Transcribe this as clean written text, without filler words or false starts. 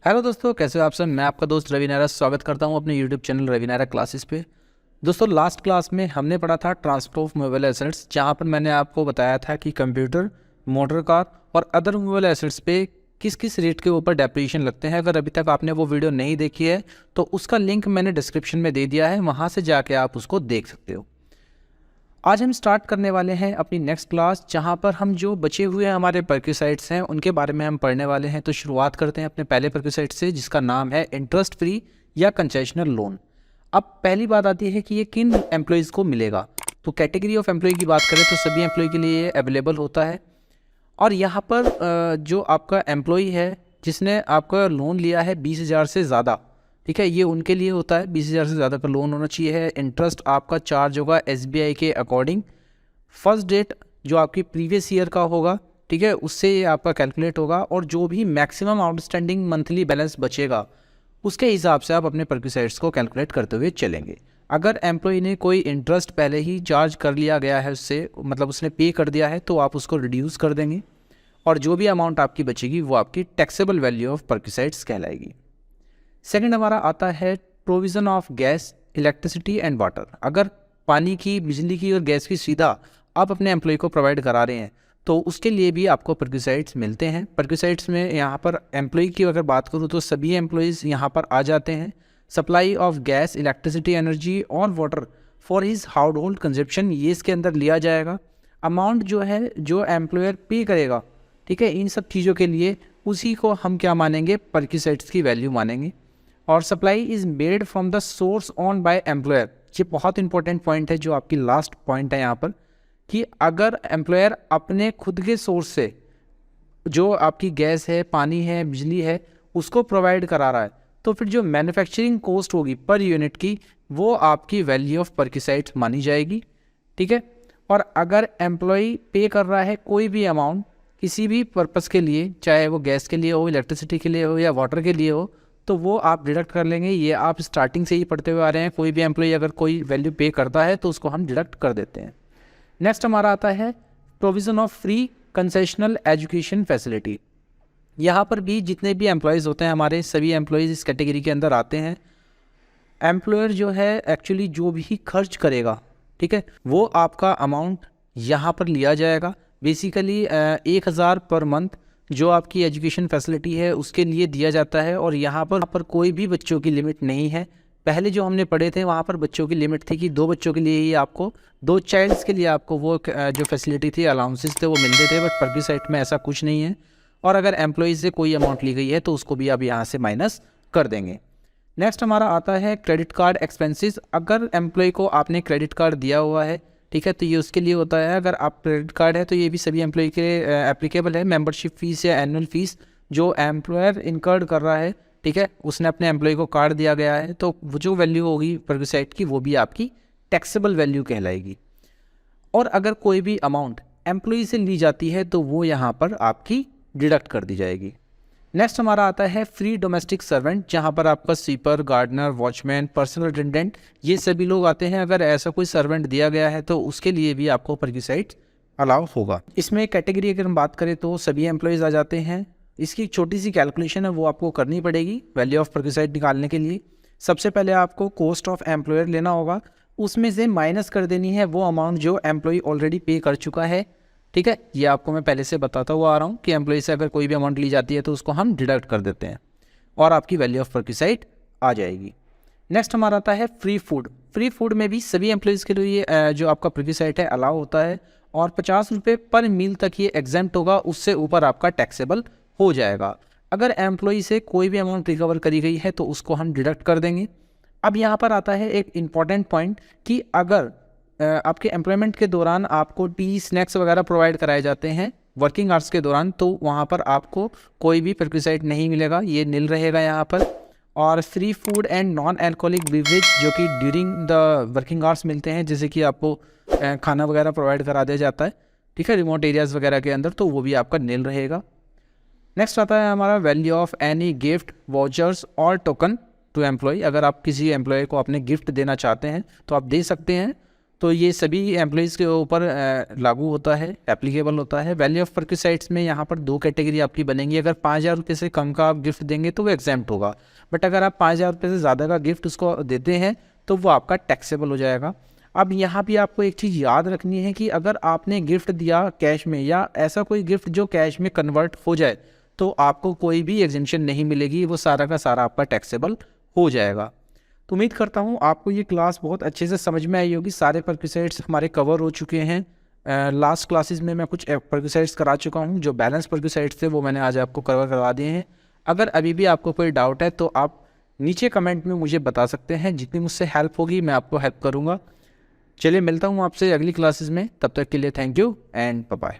Hello दोस्तों, कैसे हो आप सब। मैं आपका दोस्त रवि नायरा स्वागत करता हूं अपने YouTube channel Ravi Naira classes पे। दोस्तों, लास्ट क्लास में हमने पढ़ा था ट्रांसफर ऑफ मूवेबल एसेट्स, जहां पर मैंने आपको बताया था कि कंप्यूटर, मोटर कार और अदर मूवेबल एसेट्स पे किस किस रेट के ऊपर डेप्रिसिएशन लगते हैं। अगर अभी तक आपने वो वीडियो नहीं देखी है तो उसका लिंक मैंने डिस्क्रिप्शन में दे दिया है, वहाँ से जाके आप उसको देख सकते हो। आज हम स्टार्ट करने वाले हैं अपनी नेक्स्ट क्लास, जहां पर हम जो बचे हुए हमारे परक्यूसाइड्स हैं उनके बारे में हम पढ़ने वाले हैं। तो शुरुआत करते हैं अपने पहले परक्यूसाइड से, जिसका नाम है इंटरेस्ट फ्री या कंसेशनल लोन। अब पहली बात आती है कि ये किन एम्प्लॉयज़ को मिलेगा। तो कैटेगरी ऑफ एम्प्लॉय की बात करें तो सभी एम्प्लॉय के लिए ये अवेलेबल होता है। और यहाँ पर जो आपका एम्प्लॉय है जिसने आपका लोन लिया है 20,000 से ज़्यादा, ठीक है, ये उनके लिए होता है। 20,000 से ज़्यादा का लोन होना चाहिए है। इंटरेस्ट आपका चार्ज होगा SBI के अकॉर्डिंग। फर्स्ट डेट जो आपकी प्रीवियस ईयर का होगा, ठीक है, उससे ये आपका कैलकुलेट होगा। और जो भी मैक्सिमम आउटस्टैंडिंग मंथली बैलेंस बचेगा उसके हिसाब से आप अपने परक्यूसाइड्स को कैलकुलेट करते हुए चलेंगे। अगर एम्प्लॉय ने कोई इंटरेस्ट पहले ही चार्ज कर लिया गया है उससे, मतलब उसने पे कर दिया है, तो आप उसको रिड्यूस कर देंगे और जो भी अमाउंट आपकी बचेगी वो आपकी टैक्सेबल वैल्यू ऑफ परक्यूसाइड्स कहलाएगी। सेकंड हमारा आता है provision of gas, electricity and water. अगर पानी की, बिजली की और गैस की सुविधा आप अपने एम्प्लॉय को प्रोवाइड करा रहे हैं तो उसके लिए भी आपको परक्यूसाइड्स मिलते हैं। परक्यूसाइड्स में यहाँ पर एम्प्लॉय की अगर बात करूँ तो सभी एम्प्लॉयज़ यहाँ पर आ जाते हैं। Supply of gas, electricity, energy और water for his household consumption, ये इसके अंदर लिया जाएगा। अमाउंट जो है जो एम्प्लॉयर पे करेगा, ठीक है, इन सब चीज़ों के लिए उसी को हम क्या मानेंगे, परक्यूसाइड्स की वैल्यू मानेंगे। और supply is made from the source on by employer. ये बहुत इंपॉर्टेंट पॉइंट है, जो आपकी लास्ट पॉइंट है यहाँ पर, कि अगर एम्प्लॉयर अपने खुद के सोर्स से जो आपकी गैस है, पानी है, बिजली है, उसको प्रोवाइड करा रहा है, तो फिर जो मैन्युफैक्चरिंग कॉस्ट होगी पर यूनिट की, वो आपकी वैल्यू ऑफ परक्यूसाइड्स मानी जाएगी, ठीक है। और अगर एम्प्लॉय पे कर रहा है कोई भी अमाउंट किसी भी पर्पज़ के लिए, चाहे वो गैस के लिए हो, इलेक्ट्रिसिटी के लिए हो या वाटर के लिए हो, तो वो आप डिडक्ट कर लेंगे। ये आप स्टार्टिंग से ही पढ़ते हुए आ रहे हैं। कोई भी एम्प्लॉय अगर कोई वैल्यू पे करता है तो उसको हम डिडक्ट कर देते हैं। नेक्स्ट हमारा आता है provision of free concessional education facility. यहाँ पर भी जितने भी एम्प्लॉयज़ होते हैं हमारे, सभी एम्प्लॉयज़ इस कैटेगरी के अंदर आते हैं। एम्प्लॉयर जो है एक्चुअली जो भी खर्च करेगा, ठीक है, वो आपका अमाउंट यहाँ पर लिया जाएगा। बेसिकली 1,000 पर मंथ जो आपकी एजुकेशन फैसिलिटी है उसके लिए दिया जाता है। और यहाँ पर कोई भी बच्चों की लिमिट नहीं है। पहले जो हमने पढ़े थे वहाँ पर बच्चों की लिमिट थी कि 2 बच्चों के लिए ही आपको, 2 चाइल्ड्स के लिए आपको वो जो फैसिलिटी थी, अलाउंसेस थे, वो मिलते थे। बट परक्यूसाइड में ऐसा कुछ नहीं है। और अगर एम्प्लॉयज़ से कोई अमाउंट ली गई है तो उसको भी आप यहाँ से माइनस कर देंगे। नेक्स्ट हमारा आता है क्रेडिट कार्ड एक्सपेंसेस। अगर एम्प्लॉय को आपने क्रेडिट कार्ड दिया हुआ है, ठीक है, तो ये उसके लिए होता है। अगर आप क्रेडिट कार्ड है तो ये भी सभी एम्प्लॉय के एप्लीकेबल है। मेंबरशिप फीस या एनुअल फीस जो एम्प्लॉयर इनकर्ड कर रहा है, ठीक है, उसने अपने एम्प्लॉय को कार्ड दिया गया है, तो वो जो वैल्यू होगी परक्यूसाइड की वो भी आपकी टैक्सेबल वैल्यू कहलाएगी। और अगर कोई भी अमाउंट एम्प्लॉय से ली जाती है तो वो यहाँ पर आपकी डिडक्ट कर दी जाएगी। नेक्स्ट हमारा आता है फ्री डोमेस्टिक सर्वेंट, जहाँ पर आपका sweeper, gardener, watchman, personal attendant, ये सभी लोग आते हैं। अगर ऐसा कोई सर्वेंट दिया गया है तो उसके लिए भी आपको परक्यूसाइड अलाउ होगा। इसमें कैटेगरी अगर हम बात करें तो सभी एम्प्लॉयज़ आ जाते हैं। इसकी छोटी सी कैलकुलेशन है वो आपको करनी पड़ेगी वैल्यू ऑफ परक्यूसाइड निकालने के लिए। सबसे पहले आपको कॉस्ट ऑफ एम्प्लॉयर लेना होगा, उसमें से माइनस कर देनी है वो अमाउंट जो एम्प्लॉय ऑलरेडी पे कर चुका है, ठीक है। ये आपको मैं पहले से बताता हुआ आ रहा हूँ कि एम्प्लॉय से अगर कोई भी अमाउंट ली जाती है तो उसको हम डिडक्ट कर देते हैं और आपकी वैल्यू ऑफ परक्यूसाइड आ जाएगी। नेक्स्ट हमारा आता है फ्री फूड। फ्री फूड में भी सभी एम्प्लॉयज़ के लिए जो आपका परक्यूसाइड है अलाउ होता है और 50 रुपये पर मील तक ये एग्जेम्प्ट होगा, उससे ऊपर आपका टैक्सेबल हो जाएगा। अगर एम्प्लॉय से कोई भी अमाउंट रिकवर करी गई है तो उसको हम डिडक्ट कर देंगे। अब यहाँ पर आता है एक इम्पॉर्टेंट पॉइंट कि अगर आपके एम्प्लॉयमेंट के दौरान आपको टी, स्नैक्स वगैरह प्रोवाइड कराए जाते हैं वर्किंग आवर्स के दौरान, तो वहाँ पर आपको कोई भी परक्यूसाइड नहीं मिलेगा, ये नील रहेगा यहाँ पर। और free food and non alcoholic beverage जो कि ड्यूरिंग द वर्किंग आवर्स मिलते हैं, जैसे कि आपको खाना वगैरह प्रोवाइड करा दिया जाता है, ठीक है, रिमोट एरियाज़ वगैरह के अंदर, तो वो भी आपका नील रहेगा। नेक्स्ट आता है हमारा value of any gift, vouchers और टोकन टू एम्प्लॉय। अगर आप किसी एम्प्लॉय को अपने गिफ्ट देना चाहते हैं तो आप दे सकते हैं। तो ये सभी एम्प्लॉयज़ के ऊपर लागू होता है, एप्लीकेबल होता है। वैल्यू ऑफ परक्यूसाइड्स में यहाँ पर 2 कैटेगरी आपकी बनेंगी। अगर 5,000 रुपये से कम का आप गिफ्ट देंगे तो वो एग्जाम्प्ट होगा, बट अगर आप 5,000 रुपये से ज़्यादा का गिफ्ट उसको देते हैं तो वो आपका टैक्सेबल हो जाएगा। अब यहाँ भी आपको एक चीज़ याद रखनी है कि अगर आपने गिफ्ट दिया कैश में या ऐसा कोई गिफ्ट जो कैश में कन्वर्ट हो जाए तो आपको कोई भी एग्जेम्पशन नहीं मिलेगी, वो सारा का सारा आपका टैक्सेबल हो जाएगा। तो उम्मीद करता हूँ आपको ये क्लास बहुत अच्छे से समझ में आई होगी। सारे परक्यूसाइड्स हमारे कवर हो चुके हैं। लास्ट क्लासेस में मैं कुछ परक्यूसाइड्स करा चुका हूँ, जो बैलेंस परक्यूसाइड्स थे वो मैंने आज आपको कवर करवा दिए हैं। अगर अभी भी आपको कोई डाउट है तो आप नीचे कमेंट में मुझे बता सकते हैं, जितनी मुझसे हेल्प होगी मैं आपको हेल्प करूँगा। चलिए मिलता हूँ आपसे अगली क्लासेस में, तब तक के लिए thank you and bye bye.